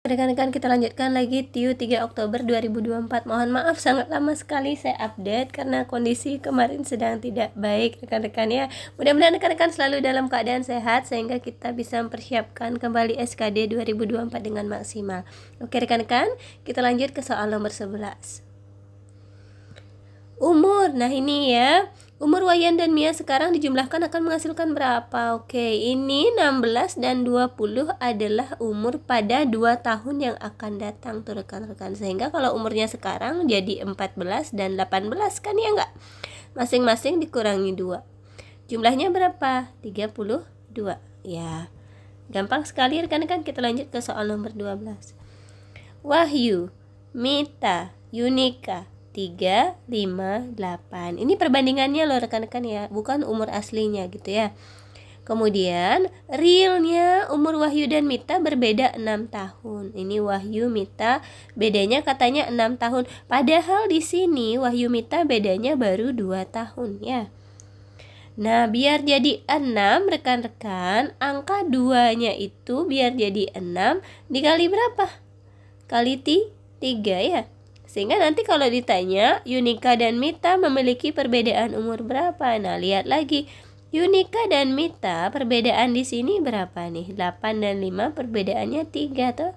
Rekan-rekan, kita lanjutkan lagi TIU 3 Oktober 2024. Mohon maaf sangat lama sekali saya update karena kondisi kemarin sedang tidak baik rekan-rekan ya. Mudah-mudahan rekan-rekan selalu dalam keadaan sehat sehingga kita bisa mempersiapkan kembali SKD 2024 dengan maksimal. Oke rekan-rekan, kita lanjut ke soal nomor 11. Umur, nah ini ya. Umur Wayan dan Mia sekarang dijumlahkan akan menghasilkan berapa? Oke, ini 16 dan 20 adalah umur pada 2 tahun yang akan datang tuh rekan-rekan. Sehingga kalau umurnya sekarang jadi 14 dan 18 kan ya enggak? Masing-masing dikurangi 2. Jumlahnya berapa? 32. Ya, gampang sekali rekan-rekan. Kita lanjut ke soal nomor 12. Wahyu, Mita, Yunika 3, 5, 8. Ini perbandingannya loh rekan-rekan ya, bukan umur aslinya gitu ya. Kemudian realnya umur Wahyu dan Mita berbeda 6 tahun. Ini Wahyu Mita bedanya katanya 6 tahun. Padahal di sini Wahyu Mita bedanya baru 2 tahun ya. Nah, biar jadi 6 rekan-rekan, angka 2-nya itu biar jadi 6 dikali berapa? Kali 3 ya. Sehingga nanti kalau ditanya Yunika dan Mita memiliki perbedaan umur berapa? Nah, lihat lagi. Yunika dan Mita perbedaan di sini berapa nih? 8 dan 5 perbedaannya 3 tuh.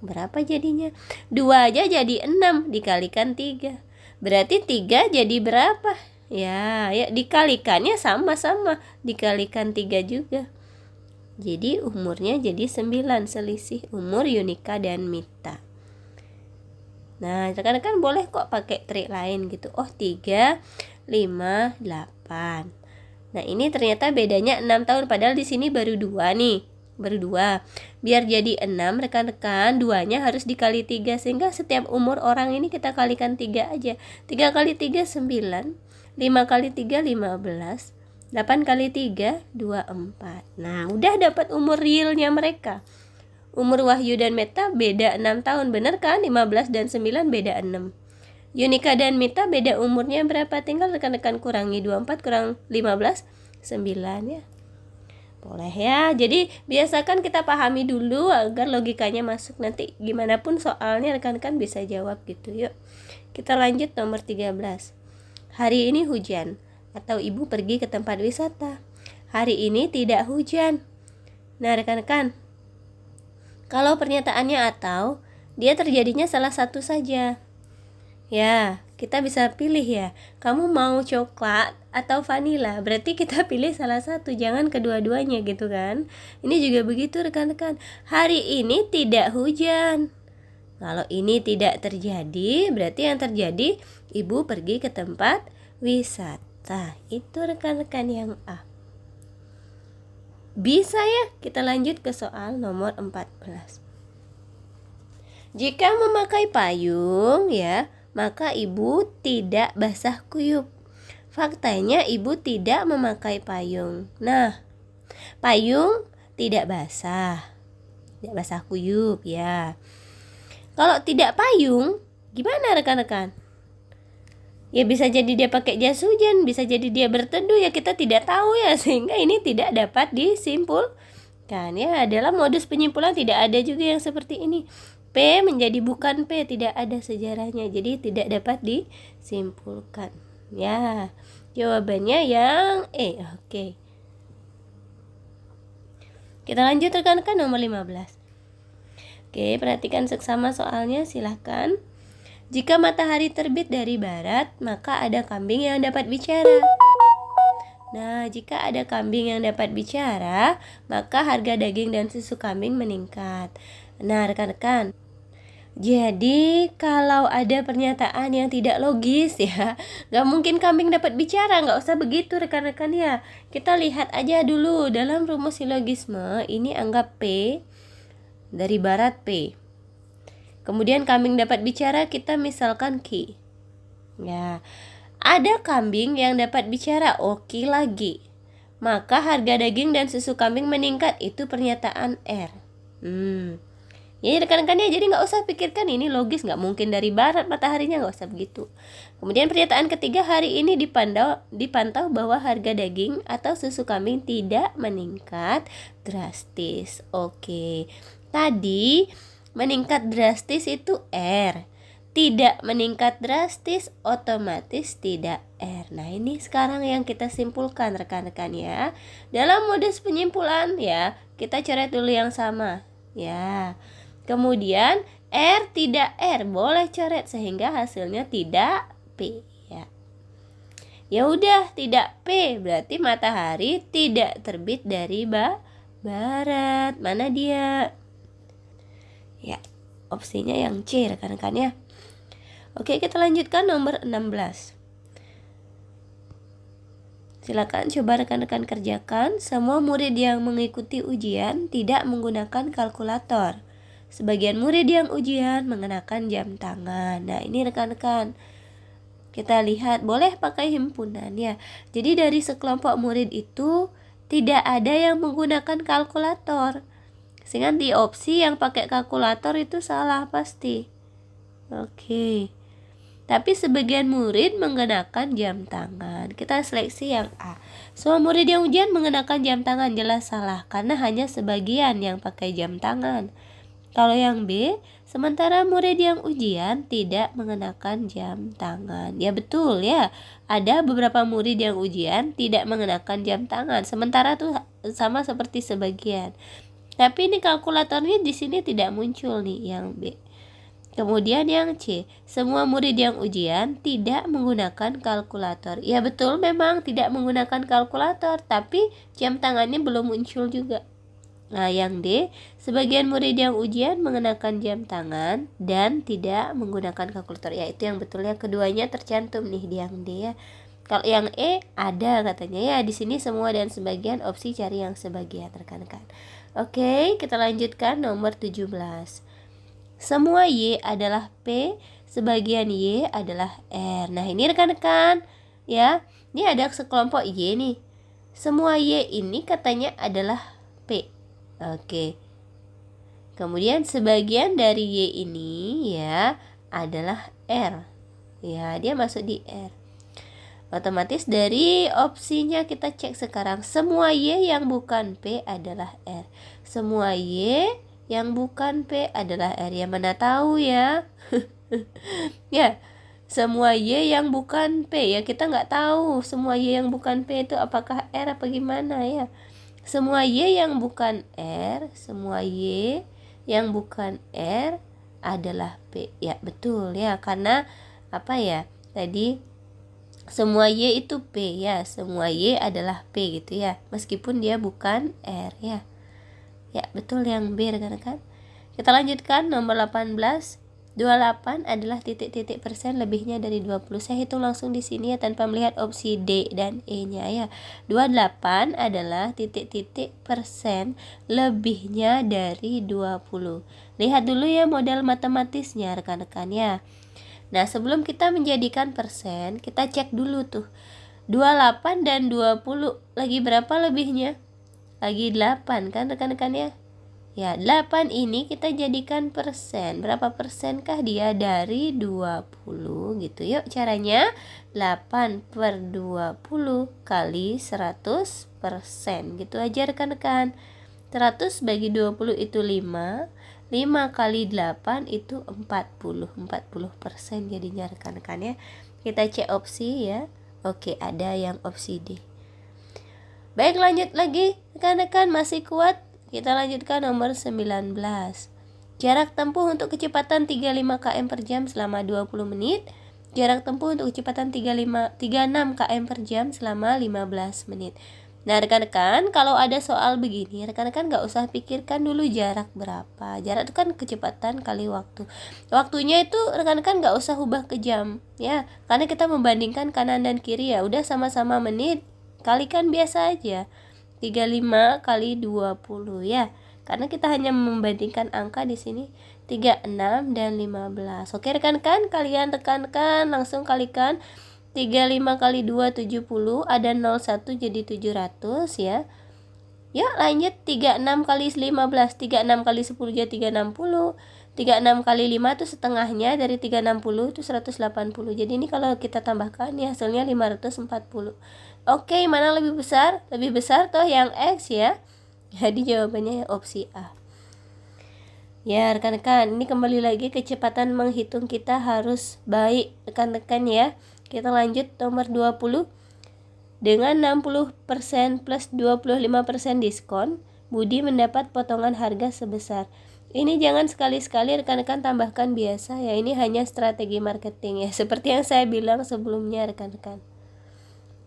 Berapa jadinya? 2 aja jadi 6 dikalikan 3. Berarti 3 jadi berapa? Ya dikalikannya sama-sama, dikalikan 3 juga. Jadi umurnya jadi 9, selisih umur Yunika dan Mita. Nah, rekan-rekan boleh kok pakai trik lain gitu. Oh, 3, 5, 8. Nah, ini ternyata bedanya 6 tahun. Padahal di sini baru 2 nih. Baru 2. Biar jadi 6 rekan-rekan, 2-nya harus dikali 3. Sehingga setiap umur orang ini kita kalikan 3 aja. 3 kali 3, 9. 5 kali 3, 15. 8 kali 3, 24. Nah, udah dapat umur realnya mereka. Umur Wahyu dan Mita beda 6 tahun, bener kan? 15 dan 9 beda 6. Yunika dan Mita beda umurnya berapa? Tinggal rekan-rekan kurangi 24 kurang 15, 9 ya. Boleh ya. Jadi biasakan kita pahami dulu agar logikanya masuk. Nanti gimana pun soalnya rekan-rekan bisa jawab gitu. Yuk, kita lanjut nomor 13. Hari ini hujan atau ibu pergi ke tempat wisata. Hari ini tidak hujan. Nah rekan-rekan, kalau pernyataannya atau, dia terjadinya salah satu saja. Ya, kita bisa pilih ya. Kamu mau coklat atau vanila? Berarti kita pilih salah satu, jangan kedua-duanya gitu kan. Ini juga begitu rekan-rekan. Hari ini tidak hujan. Kalau ini tidak terjadi, berarti yang terjadi ibu pergi ke tempat wisata. Itu rekan-rekan yang A. Bisa ya, kita lanjut ke soal nomor 14. Jika memakai payung ya, maka ibu tidak basah kuyup. Faktanya ibu tidak memakai payung. Nah, payung tidak basah kuyup ya. Kalau tidak payung, gimana rekan-rekan? Ya bisa jadi dia pakai jas hujan, bisa jadi dia berteduh, ya kita tidak tahu ya, sehingga ini tidak dapat disimpulkan ya. Dalam modus penyimpulan tidak ada juga yang seperti ini. P menjadi bukan P, tidak ada sejarahnya, jadi tidak dapat disimpulkan ya. Jawabannya yang E. Oke. Kita lanjut rekan-rekan nomor 15. Oke, perhatikan seksama soalnya, silahkan. Jika matahari terbit dari barat, maka ada kambing yang dapat bicara. Nah, jika ada kambing yang dapat bicara, maka harga daging dan susu kambing meningkat. Nah, rekan-rekan, jadi kalau ada pernyataan yang tidak logis ya, gak mungkin kambing dapat bicara, gak usah begitu rekan-rekan ya. Kita lihat aja dulu dalam rumus silogisme, ini anggap P, dari barat P. Kemudian kambing dapat bicara, kita misalkan Q. Ya, ada kambing yang dapat bicara, oke lagi. Maka harga daging dan susu kambing meningkat, itu pernyataan R. Jadi rekan-rekan ya, jadi nggak usah pikirkan ini logis, nggak mungkin dari barat mataharinya, nggak usah begitu. Kemudian pernyataan ketiga, hari ini dipantau bahwa harga daging atau susu kambing tidak meningkat drastis. Oke. Tadi meningkat drastis itu R. Tidak meningkat drastis otomatis tidak R. Nah, ini sekarang yang kita simpulkan rekan-rekan ya. Dalam modus penyimpulan ya, kita coret dulu yang sama ya. Kemudian R tidak R boleh coret sehingga hasilnya tidak P ya. Ya udah, tidak P berarti matahari tidak terbit dari barat. Mana dia? Ya, opsinya yang C rekan-rekan ya. Oke, kita lanjutkan nomor 16. Silakan coba rekan-rekan kerjakan. Semua murid yang mengikuti ujian tidak menggunakan kalkulator. Sebagian murid yang ujian mengenakan jam tangan. Nah, ini rekan-rekan. Kita lihat, boleh pakai himpunan ya. Jadi dari sekelompok murid itu tidak ada yang menggunakan kalkulator. Sehingga di opsi yang pakai kalkulator itu salah pasti. Oke. Tapi sebagian murid menggunakan jam tangan. Kita seleksi yang A. Semua murid yang ujian mengenakan jam tangan, jelas salah karena hanya sebagian yang pakai jam tangan. Kalau yang B, sementara murid yang ujian tidak mengenakan jam tangan. Ya betul ya. Ada beberapa murid yang ujian tidak mengenakan jam tangan. Sementara tuh sama seperti sebagian. Tapi ini kalkulatornya di sini tidak muncul nih yang B. Kemudian yang C, semua murid yang ujian tidak menggunakan kalkulator. Ya betul, memang tidak menggunakan kalkulator, tapi jam tangannya belum muncul juga. Nah, yang D, sebagian murid yang ujian mengenakan jam tangan dan tidak menggunakan kalkulator. Ya, itu yang betul ya, keduanya tercantum nih di yang D ya. Kalau yang E ada katanya ya, di sini semua dan sebagian, opsi cari yang sebagian rekan-rekan. Oke, kita lanjutkan nomor 17. Semua Y adalah P, sebagian Y adalah R. Nah, ini rekan-rekan ya. Ini ada sekelompok Y nih. Semua Y ini katanya adalah P. Oke. Kemudian sebagian dari Y ini ya adalah R. Ya, dia masuk di R. Otomatis dari opsinya kita cek sekarang. Semua Y yang bukan P adalah R. Semua Y yang bukan P adalah R. Ya, mana tahu ya. Ya, semua Y yang bukan P ya, kita nggak tahu semua Y yang bukan P itu apakah R apa gimana ya. Semua Y yang bukan R, semua Y yang bukan R adalah P. Ya, betul ya, karena apa ya? Tadi semua Y itu P ya, semua Y adalah P gitu ya, meskipun dia bukan R ya. Ya, betul yang B rekan-rekan. Kita lanjutkan nomor 18. 28 adalah titik-titik persen lebihnya dari 20. Saya hitung langsung di sini ya tanpa melihat opsi D dan E-nya ya. 28 adalah titik-titik persen lebihnya dari 20. Lihat dulu ya model matematisnya rekan-rekan ya. Nah, sebelum kita menjadikan persen, kita cek dulu tuh. 28 dan 20 lagi berapa lebihnya? Lagi 8 kan rekan-rekan ya. Ya, 8 ini kita jadikan persen. Berapa persenkah dia dari 20 gitu. Yuk caranya 8 per 20 kali 100% gitu aja rekan-rekan. 100 bagi 20 itu 5. 5 kali 8 itu 40% jadinya rekan-rekan ya. Kita cek opsi ya. Oke, ada yang opsi D. Baik, lanjut lagi rekan-rekan, masih kuat. Kita lanjutkan nomor 19. Jarak tempuh untuk kecepatan 35 km per jam selama 20 menit. Jarak tempuh untuk kecepatan 36 km per jam selama 15 menit. Nah rekan-rekan, kalau ada soal begini, rekan-rekan gak usah pikirkan dulu jarak berapa. Jarak itu kan kecepatan kali waktu. Waktunya itu rekan-rekan gak usah ubah ke jam ya, karena kita membandingkan kanan dan kiri ya. Udah sama-sama menit, kalikan biasa aja 35 kali 20 ya. Karena kita hanya membandingkan angka di sini 36 dan 15. Oke rekan-rekan, kalian tekankan langsung kalikan 35 kali 2 70, ada 01 jadi 700 ya. Ya, lanjut 36 kali 15, 36 kali 10 jadi 360. 36 kali 5 itu setengahnya dari 360 itu 180. Jadi ini kalau kita tambahkan ya hasilnya 540. Oke, mana lebih besar? Lebih besar toh yang X ya. Jadi jawabannya opsi A. Ya rekan-rekan, ini kembali lagi kecepatan menghitung kita harus baik rekan-rekan ya. Kita lanjut nomor 20. Dengan 60% plus 25% diskon, Budi mendapat potongan harga sebesar. Ini jangan sekali-sekali rekan-rekan tambahkan biasa ya, ini hanya strategi marketing ya, seperti yang saya bilang sebelumnya rekan-rekan.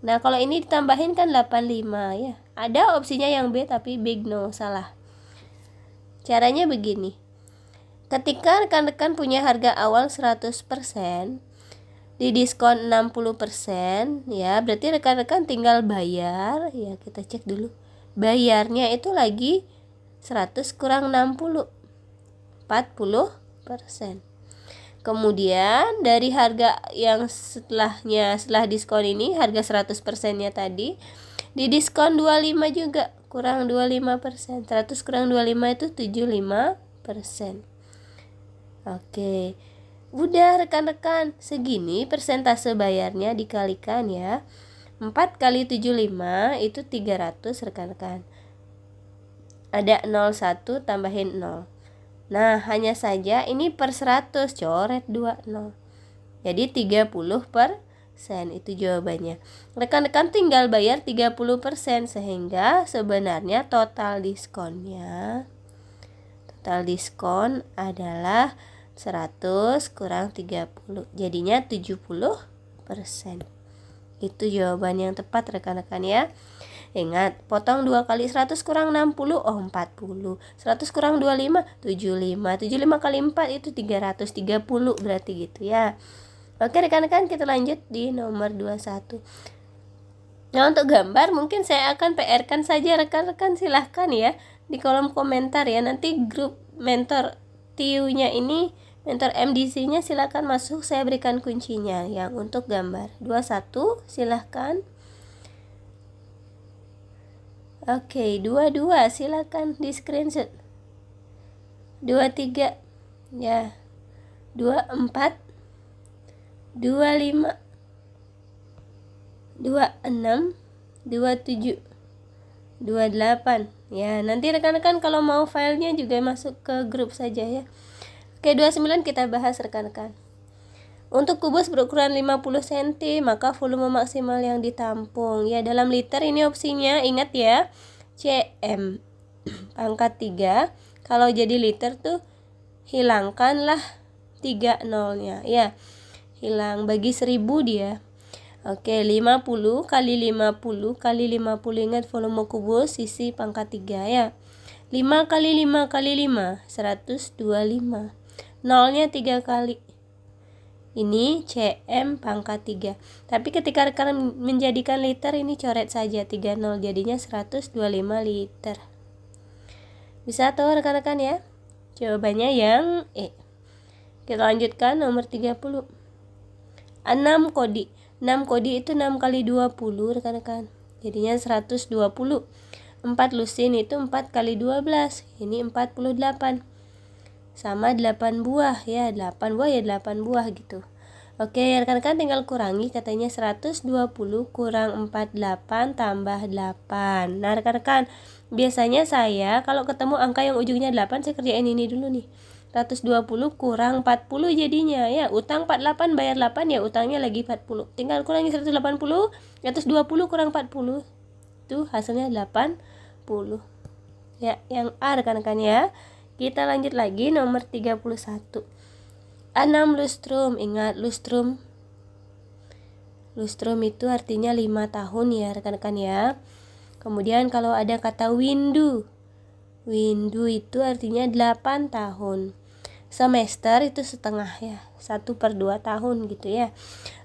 Nah kalau ini ditambahin kan 85 ya, ada opsinya yang B tapi big no, salah. Caranya begini, ketika rekan-rekan punya harga awal 100%, di diskon 60% ya, berarti rekan-rekan tinggal bayar ya, kita cek dulu. Bayarnya itu lagi 100 kurang 60, 40%. Kemudian dari harga yang setelah diskon ini, harga 100%-nya tadi, di diskon 25 juga, kurang 25%. 100 kurang 25 itu 75%. Oke, udah rekan-rekan, segini persentase bayarnya dikalikan ya. 4 kali 75 itu 300 rekan-rekan. Ada 01 tambahin 0. Nah, hanya saja ini per 100, coret 20. Jadi 30%, itu jawabannya. Rekan-rekan tinggal bayar 30%, sehingga sebenarnya total diskon adalah 100 kurang 30, jadinya 70%. Itu jawaban yang tepat rekan-rekan ya. Ingat, potong 2 kali 100 kurang 60, 40. 100 kurang 25, 75. 75 kali 4 itu 330, berarti gitu ya. Oke rekan-rekan, kita lanjut di nomor 21. Nah untuk gambar mungkin saya akan PR-kan saja rekan-rekan, silahkan ya di kolom komentar ya. Nanti grup mentor TU-nya ini, mentor MDC-nya silakan masuk, saya berikan kuncinya yang untuk gambar. 21 silahkan. Oke, 22 silakan di screenshot. 23 ya. 24, 25, 26, 27, 28 ya. Nanti rekan-rekan kalau mau filenya juga masuk ke grup saja ya. Oke, 29 kita bahas rekan-rekan. Untuk kubus berukuran 50 cm, maka volume maksimal yang ditampung ya, dalam liter ini opsinya, ingat ya, cm pangkat 3. Kalau jadi liter tuh hilangkanlah 3 nolnya ya, hilang, bagi 1000 dia. Oke, 50 kali 50 kali 50, ingat volume kubus sisi pangkat 3 ya. 5 kali 5 kali 5, 125. Nolnya 3 kali. Ini cm pangkat 3. Tapi ketika rekan menjadikan liter, ini coret saja 3 nol, jadinya 125 liter. Bisa tuh rekan-rekan ya. Jawabannya yang E. Kita lanjutkan nomor 30. 6 kodi. 6 kodi itu 6 kali 20 rekan-rekan. Jadinya 120. 4 lusin itu 4 kali 12. Ini 48. Sama 8 buah ya, 8 buah ya 8 buah gitu. Oke rekan-rekan, tinggal kurangi, katanya 120 kurang 48 tambah 8. Nah rekan-rekan, biasanya saya kalau ketemu angka yang ujungnya 8, saya kerjain ini dulu nih. 120 kurang 40 jadinya ya, utang 48 bayar 8 ya, utangnya lagi 40. Tinggal kurangi 180, 120 kurang 40. Itu hasilnya 80. Ya, yang A rekan-rekan ya. Kita lanjut lagi nomor 31. 6 lustrum. Ingat lustrum. Lustrum itu artinya 5 tahun ya rekan-rekan ya. Kemudian kalau ada kata windu. Windu itu artinya 8 tahun. Semester itu setengah ya, 1/2 tahun gitu ya.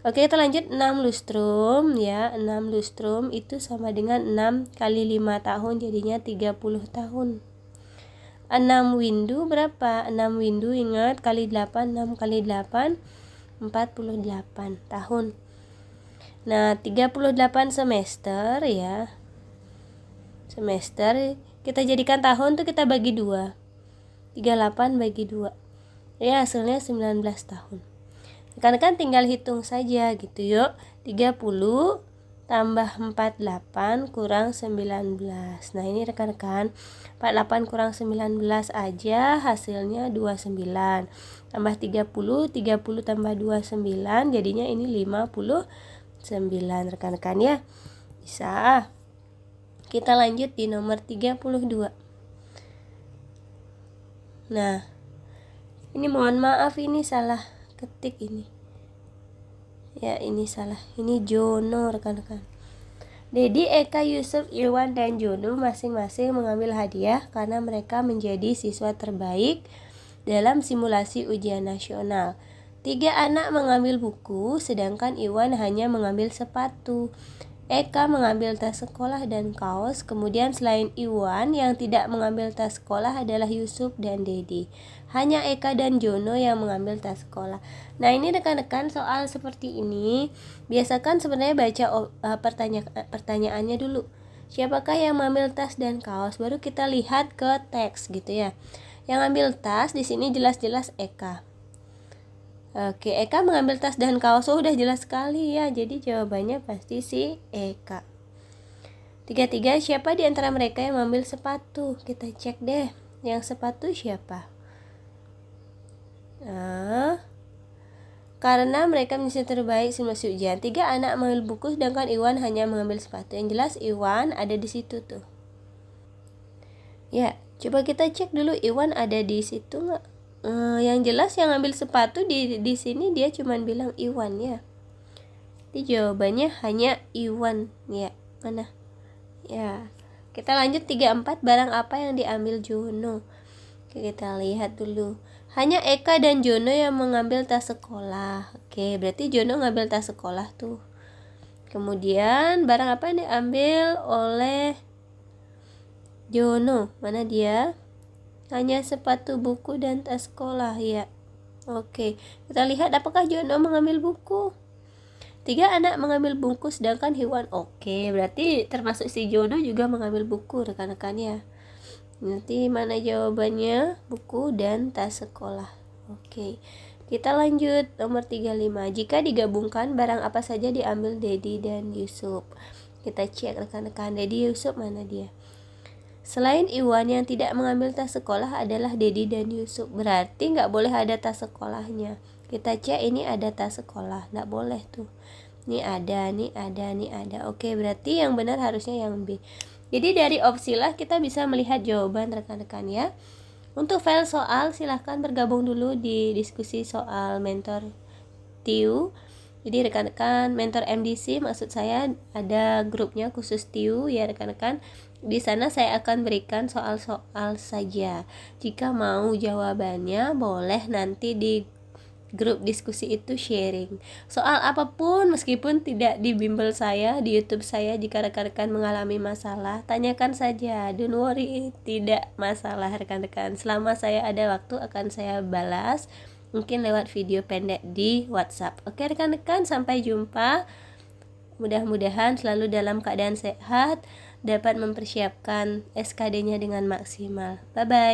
Oke, kita lanjut. 6 lustrum ya. 6 lustrum itu sama dengan 6 kali 5 tahun, jadinya 30 tahun. 6 windu berapa? 6 windu ingat kali 8, 6 kali 8 48 tahun. Nah 38 semester ya. Semester kita jadikan tahun tuh kita bagi 2. 38 bagi 2 ya, hasilnya 19 tahun. Rekan-rekan tinggal hitung saja gitu yuk. 30 tambah 48 kurang 19. Nah ini rekan-rekan, 48 kurang 19 aja hasilnya 29. Tambah 30 tambah 29 jadinya ini 59 rekan-rekan ya. Bisa. Kita lanjut di nomor 32. Nah ini mohon maaf, ini salah ketik ini ya, ini salah, ini Jono rekan-rekan. Dedi, Eka, Yusuf, Irwan, dan Jono masing-masing mengambil hadiah karena mereka menjadi siswa terbaik dalam simulasi ujian nasional. 3 anak mengambil buku, sedangkan Iwan hanya mengambil sepatu. Eka mengambil tas sekolah dan kaos. Kemudian selain Iwan, yang tidak mengambil tas sekolah adalah Yusuf dan Dedi. Hanya Eka dan Jono yang mengambil tas sekolah. Nah ini rekan-rekan, soal seperti ini biasakan sebenarnya baca pertanyaannya dulu. Siapakah yang mengambil tas dan kaos? Baru kita lihat ke teks gitu ya. Yang ambil tas di sini jelas-jelas Eka. Oke, Eka mengambil tas dan kaos. Oh, udah jelas sekali ya. Jadi jawabannya pasti si Eka. 33, siapa di antara mereka yang mengambil sepatu? Kita cek deh. Yang sepatu siapa? Karena mereka menjadi terbaik simulasi ujian. 3 anak mengambil buku, sedangkan Iwan hanya mengambil sepatu. Yang jelas Iwan ada di situ tuh. Ya, coba kita cek dulu Iwan ada di situ nggak? Yang jelas yang ambil sepatu di sini dia cuma bilang Iwan ya. Jadi jawabannya hanya Iwan ya. Mana? Ya. Kita lanjut 34, barang apa yang diambil Jono? Oke, kita lihat dulu. Hanya Eka dan Jono yang mengambil tas sekolah. Oke, berarti Jono ngambil tas sekolah tuh. Kemudian barang apa yang diambil oleh Jono? Mana dia? Hanya sepatu, buku, dan tas sekolah ya. Oke, kita lihat apakah Jono mengambil buku. 3 anak mengambil buku, sedangkan Iwan. Oke, berarti termasuk si Jono juga mengambil buku rekan-rekan ya. Nanti mana jawabannya? Buku dan tas sekolah. Oke, kita lanjut nomor 35. Jika digabungkan, barang apa saja diambil Dedi dan Yusuf? Kita cek rekan-rekan, Dedi, Yusuf mana dia? Selain Iwan, yang tidak mengambil tas sekolah adalah Dedi dan Yusuf. Berarti nggak boleh ada tas sekolahnya. Kita cek, ini ada tas sekolah, nggak boleh tuh. Ini ada, ini ada, ini ada. Oke, berarti yang benar harusnya yang B. Jadi dari opsi lah kita bisa melihat jawaban rekan-rekan ya. Untuk file soal silahkan bergabung dulu di diskusi soal mentor TIU. Jadi rekan-rekan mentor MDC, maksud saya ada grupnya khusus TIU ya rekan-rekan. Di sana saya akan berikan soal-soal saja. Jika mau jawabannya boleh nanti di grup diskusi itu sharing soal apapun, meskipun tidak di bimbel saya, di YouTube saya. Jika rekan-rekan mengalami masalah, tanyakan saja, don't worry, tidak masalah rekan-rekan. Selama saya ada waktu akan saya balas, mungkin lewat video pendek di WhatsApp. Oke rekan-rekan, sampai jumpa. Mudah-mudahan selalu dalam keadaan sehat, dapat mempersiapkan SKD-nya dengan maksimal. Bye-bye.